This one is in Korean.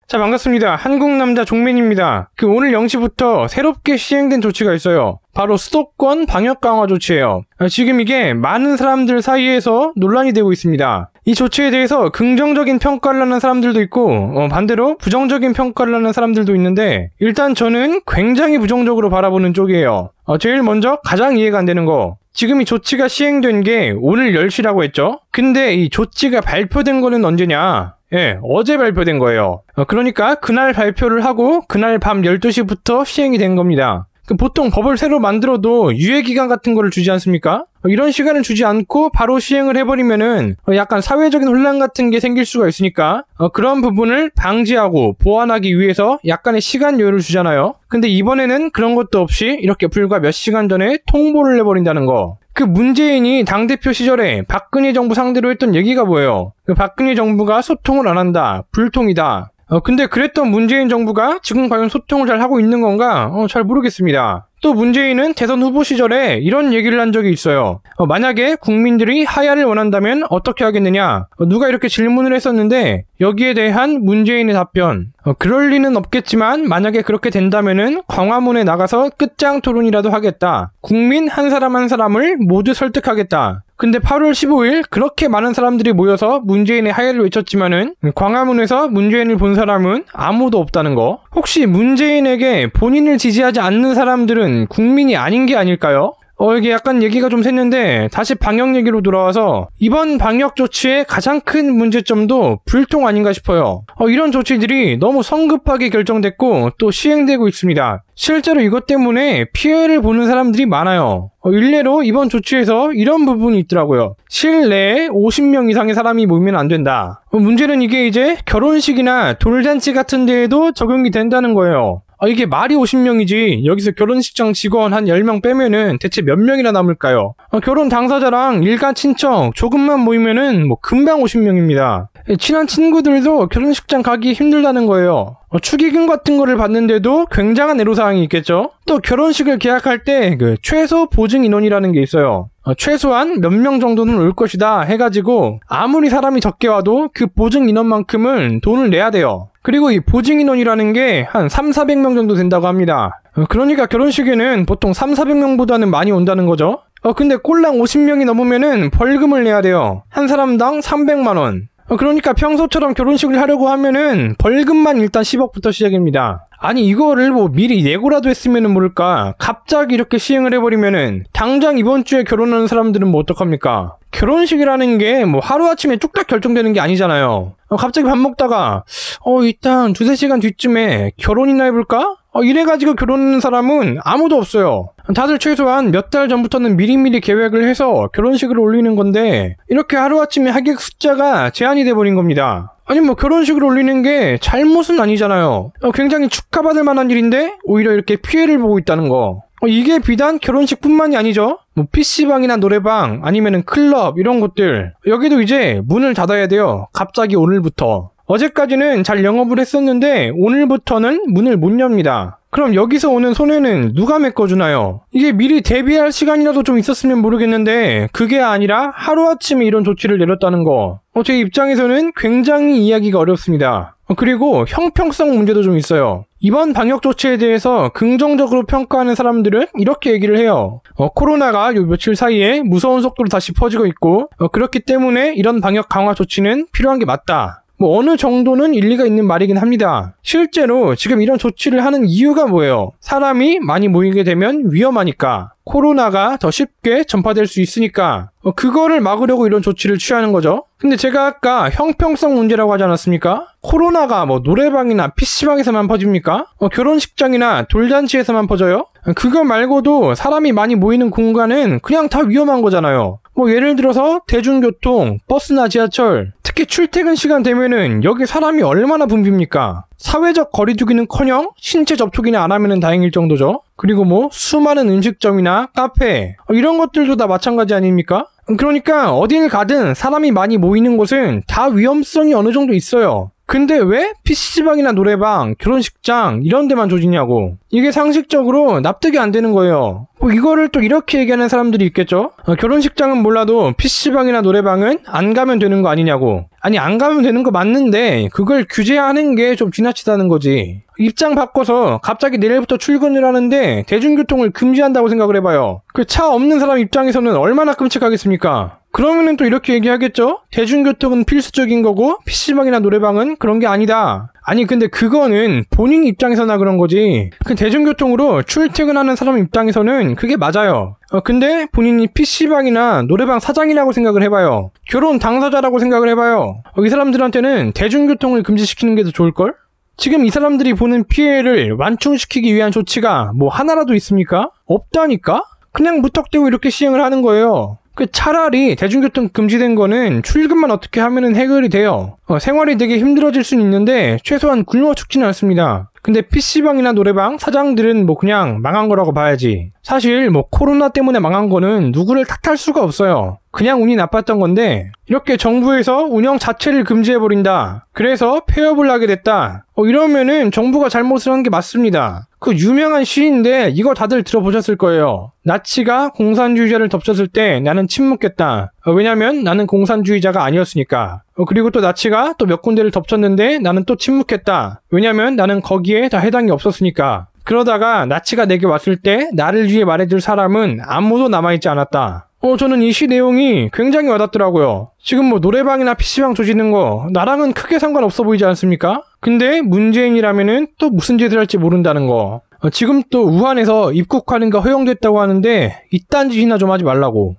자, 반갑습니다. 한국남자 종맨입니다. 오늘 0시부터 새롭게 시행된 조치가 있어요. 바로 수도권 방역 강화 조치예요. 지금 이게 많은 사람들 사이에서 논란이 되고 있습니다. 이 조치에 대해서 긍정적인 평가를 하는 사람들도 있고 반대로 부정적인 평가를 하는 사람들도 있는데, 일단 저는 굉장히 부정적으로 바라보는 쪽이에요. 제일 먼저 가장 이해가 안 되는 거, 지금 이 조치가 시행된 게 오늘 10시라고 했죠? 근데 이 조치가 발표된 거는 언제냐? 어제 발표된 거예요. 그러니까 그날 발표를 하고 그날 밤 12시부터 시행이 된 겁니다. 보통 법을 새로 만들어도 유예기간 같은 거를 주지 않습니까? 이런 시간을 주지 않고 바로 시행을 해버리면은 약간 사회적인 혼란 같은 게 생길 수가 있으니까 그런 부분을 방지하고 보완하기 위해서 약간의 시간 여유를 주잖아요. 근데 이번에는 그런 것도 없이 이렇게 불과 몇 시간 전에 통보를 해버린다는 거. 문재인이 당대표 시절에 박근혜 정부 상대로 했던 얘기가 뭐예요? 박근혜 정부가 소통을 안 한다, 불통이다. 근데 그랬던 문재인 정부가 지금 과연 소통을 잘 하고 있는 건가? 잘 모르겠습니다. 또 문재인은 대선 후보 시절에 이런 얘기를 한 적이 있어요. 만약에 국민들이 하야를 원한다면 어떻게 하겠느냐? 누가 이렇게 질문을 했었는데 여기에 대한 문재인의 답변. 그럴 리는 없겠지만 만약에 그렇게 된다면은 광화문에 나가서 끝장 토론이라도 하겠다. 국민 한 사람 한 사람을 모두 설득하겠다. 근데 8월 15일 그렇게 많은 사람들이 모여서 문재인의 하야를 외쳤지만은 광화문에서 문재인을 본 사람은 아무도 없다는 거. 혹시 문재인에게 본인을 지지하지 않는 사람들은 국민이 아닌 게 아닐까요? 이게 약간 얘기가 좀 샜는데 다시 방역 얘기로 돌아와서 이번 방역 조치의 가장 큰 문제점도 불통 아닌가 싶어요. 이런 조치들이 너무 성급하게 결정됐고 또 시행되고 있습니다. 실제로 이것 때문에 피해를 보는 사람들이 많아요. 일례로 이번 조치에서 이런 부분이 있더라고요. 실내에 50명 이상의 사람이 모이면 안 된다. 문제는 이게 이제 결혼식이나 돌잔치 같은 데에도 적용이 된다는 거예요. 이게 말이 50명이지 여기서 결혼식장 직원 한 10명 빼면은 대체 몇 명이나 남을까요? 결혼 당사자랑 일가 친척 조금만 모이면은 금방 50명입니다. 친한 친구들도 결혼식장 가기 힘들다는 거예요. 축의금 같은 거를 받는데도 굉장한 애로사항이 있겠죠? 또 결혼식을 계약할 때 최소 보증 인원이라는 게 있어요. 최소한 몇 명 정도는 올 것이다 해가지고 아무리 사람이 적게 와도 그 보증 인원만큼은 돈을 내야 돼요. 그리고 이 보증 인원이라는 게 한 3,400명 정도 된다고 합니다. 그러니까 결혼식에는 보통 3,400명보다는 많이 온다는 거죠. 근데 꼴랑 50명이 넘으면은 벌금을 내야 돼요. 한 사람당 300만 원. 그러니까 평소처럼 결혼식을 하려고 하면은 벌금만 일단 10억부터 시작입니다. 아니 이거를 미리 예고라도 했으면은 모를까, 갑자기 이렇게 시행을 해버리면은 당장 이번 주에 결혼하는 사람들은 어떡합니까? 결혼식이라는 게 하루아침에 뚝딱 결정되는 게 아니잖아요. 갑자기 밥 먹다가 일단 2-3시간 뒤쯤에 결혼이나 해볼까? 이래가지고 결혼하는 사람은 아무도 없어요. 다들 최소한 몇 달 전부터는 미리미리 계획을 해서 결혼식을 올리는 건데 이렇게 하루아침에 하객 숫자가 제한이 돼버린 겁니다. 아니 결혼식을 올리는 게 잘못은 아니잖아요. 굉장히 축하받을 만한 일인데 오히려 이렇게 피해를 보고 있다는 거. 이게 비단 결혼식뿐만이 아니죠. PC방이나 노래방 아니면은 클럽 이런 곳들, 여기도 이제 문을 닫아야 돼요. 갑자기 오늘부터. 어제까지는 잘 영업을 했었는데 오늘부터는 문을 못 엽니다. 그럼 여기서 오는 손해는 누가 메꿔주나요? 이게 미리 대비할 시간이라도 좀 있었으면 모르겠는데 그게 아니라 하루아침에 이런 조치를 내렸다는 거. 제 입장에서는 굉장히 이해하기가 어렵습니다. 그리고 형평성 문제도 좀 있어요. 이번 방역 조치에 대해서 긍정적으로 평가하는 사람들은 이렇게 얘기를 해요. 코로나가 요 며칠 사이에 무서운 속도로 다시 퍼지고 있고 그렇기 때문에 이런 방역 강화 조치는 필요한 게 맞다. 어느 정도는 일리가 있는 말이긴 합니다. 실제로 지금 이런 조치를 하는 이유가 뭐예요? 사람이 많이 모이게 되면 위험하니까. 코로나가 더 쉽게 전파될 수 있으니까 그거를 막으려고 이런 조치를 취하는 거죠. 근데 제가 아까 형평성 문제라고 하지 않았습니까? 코로나가 노래방이나 PC방에서만 퍼집니까? 결혼식장이나 돌잔치에서만 퍼져요? 그거 말고도 사람이 많이 모이는 공간은 그냥 다 위험한 거잖아요. 예를 들어서 대중교통, 버스나 지하철, 특히 출퇴근 시간 되면은 여기 사람이 얼마나 붐빕니까? 사회적 거리두기는커녕 신체 접촉이나 안 하면은 다행일 정도죠. 그리고 수많은 음식점이나 카페 이런 것들도 다 마찬가지 아닙니까? 그러니까 어딜 가든 사람이 많이 모이는 곳은 다 위험성이 어느 정도 있어요. 근데 왜 PC방이나 노래방, 결혼식장 이런 데만 조지냐고. 이게 상식적으로 납득이 안 되는 거예요. 뭐 이거를 또 이렇게 얘기하는 사람들이 있겠죠? 결혼식장은 몰라도 PC방이나 노래방은 안 가면 되는 거 아니냐고. 아니 안 가면 되는 거 맞는데 그걸 규제하는 게 좀 지나치다는 거지. 입장 바꿔서 갑자기 내일부터 출근을 하는데 대중교통을 금지한다고 생각을 해봐요. 그 차 없는 사람 입장에서는 얼마나 끔찍하겠습니까? 그러면은 또 이렇게 얘기하겠죠? 대중교통은 필수적인 거고 PC방이나 노래방은 그런 게 아니다. 아니 근데 그거는 본인 입장에서나 그런 거지. 그 대중교통으로 출퇴근하는 사람 입장에서는 그게 맞아요. 근데 본인이 PC방이나 노래방 사장이라고 생각을 해봐요. 결혼 당사자라고 생각을 해봐요. 이 사람들한테는 대중교통을 금지시키는 게 더 좋을걸? 지금 이 사람들이 보는 피해를 완충시키기 위한 조치가 뭐 하나라도 있습니까? 없다니까? 그냥 무턱대고 이렇게 시행을 하는 거예요. 차라리 대중교통 금지된 거는 출근만 어떻게 하면은 해결이 돼요. 생활이 되게 힘들어질 수는 있는데 최소한 굶어 죽지는 않습니다. 근데 PC방이나 노래방 사장들은 뭐 그냥 망한 거라고 봐야지. 사실 뭐 코로나 때문에 망한 거는 누구를 탓할 수가 없어요. 그냥 운이 나빴던 건데 이렇게 정부에서 운영 자체를 금지해버린다. 그래서 폐업을 하게 됐다. 이러면은 정부가 잘못을 한 게 맞습니다. 그 유명한 시인데 이거 다들 들어보셨을 거예요. 나치가 공산주의자를 덮쳤을 때 나는 침묵했다. 왜냐면 나는 공산주의자가 아니었으니까. 그리고 또 나치가 또 몇 군데를 덮쳤는데 나는 또 침묵했다. 왜냐면 나는 거기에 다 해당이 없었으니까. 그러다가 나치가 내게 왔을 때 나를 위해 말해줄 사람은 아무도 남아있지 않았다. 저는 이 시 내용이 굉장히 와닿더라고요. 지금 뭐 노래방이나 PC방 조지는 거 나랑은 크게 상관없어 보이지 않습니까? 근데 문재인이라면은 또 무슨 짓을 할지 모른다는 거. 지금 또 우한에서 입국하는 거 허용됐다고 하는데 이딴 짓이나 좀 하지 말라고.